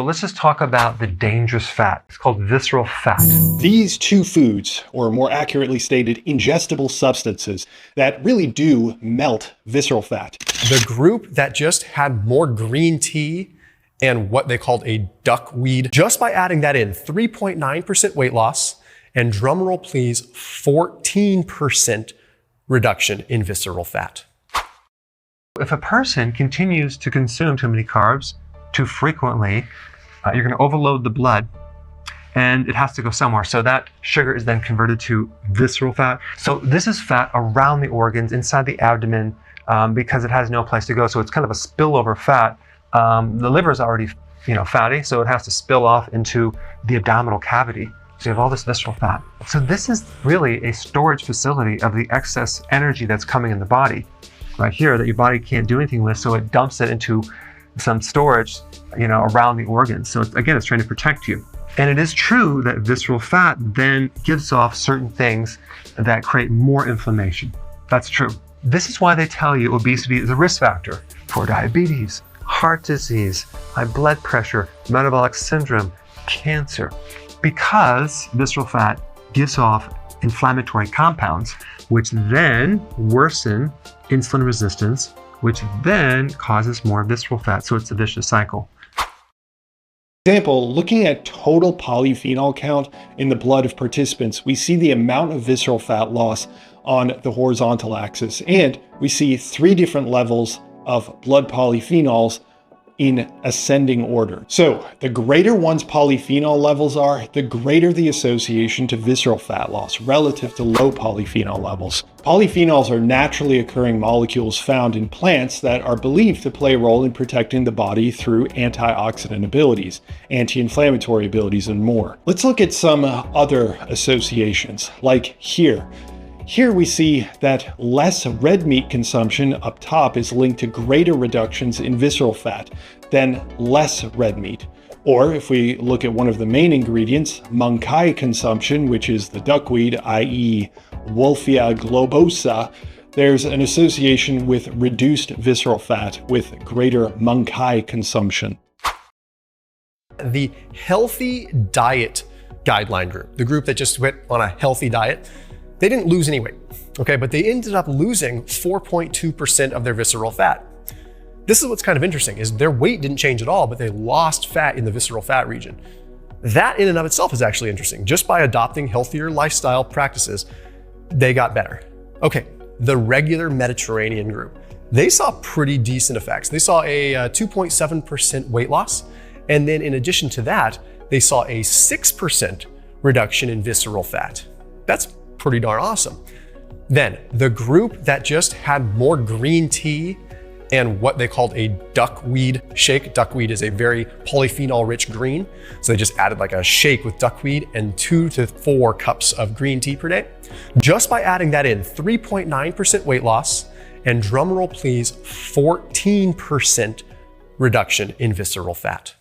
let's just talk about the dangerous fat. It's called visceral fat. These two foods, or more accurately stated, ingestible substances that really do melt visceral fat. The group that just had more green tea and what they called a duckweed, just by adding that in, 3.9% weight loss, and drumroll please, 14% reduction in visceral fat. If a person continues to consume too many carbs too frequently, you're going to overload the blood and it has to go somewhere. So that sugar is then converted to visceral fat. So this is fat around the organs, inside the abdomen, because it has no place to go. So it's kind of a spillover fat. The liver is already, fatty, so it has to spill off into the abdominal cavity. So you have all this visceral fat. So this is really a storage facility of the excess energy that's coming in the body right here that your body can't do anything with. So it dumps it into some storage, around the organs. So it's trying to protect you. And it is true that visceral fat then gives off certain things that create more inflammation. That's true. This is why they tell you obesity is a risk factor for diabetes, heart disease, high blood pressure, metabolic syndrome, cancer, because visceral fat gives off inflammatory compounds, which then worsen insulin resistance, which then causes more visceral fat. So it's a vicious cycle. Example, looking at total polyphenol count in the blood of participants, we see the amount of visceral fat loss on the horizontal axis, and we see 3 different levels of blood polyphenols in ascending order. So the greater one's polyphenol levels are, the greater the association to visceral fat loss relative to low polyphenol levels. Polyphenols are naturally occurring molecules found in plants that are believed to play a role in protecting the body through antioxidant abilities, anti-inflammatory abilities, and more. Let's look at some other associations, like here. Here we see that less red meat consumption up top is linked to greater reductions in visceral fat than less red meat. Or if we look at one of the main ingredients, Mankai consumption, which is the duckweed, i.e. Wolffia globosa, there's an association with reduced visceral fat with greater Mankai consumption. The healthy diet guideline group, the group that just went on a healthy diet, they didn't lose any weight, okay? But they ended up losing 4.2% of their visceral fat. This is what's kind of interesting, is their weight didn't change at all, but they lost fat in the visceral fat region. That in and of itself is actually interesting. Just by adopting healthier lifestyle practices, they got better. Okay, the regular Mediterranean group, they saw pretty decent effects. They saw a 2.7% weight loss. And then in addition to that, they saw a 6% reduction in visceral fat. That's pretty darn awesome. Then the group that just had more green tea and what they called a duckweed shake. Duckweed is a very polyphenol-rich green. So they just added like a shake with duckweed and 2 to 4 cups of green tea per day. Just by adding that in, 3.9% weight loss, and drumroll please, 14% reduction in visceral fat.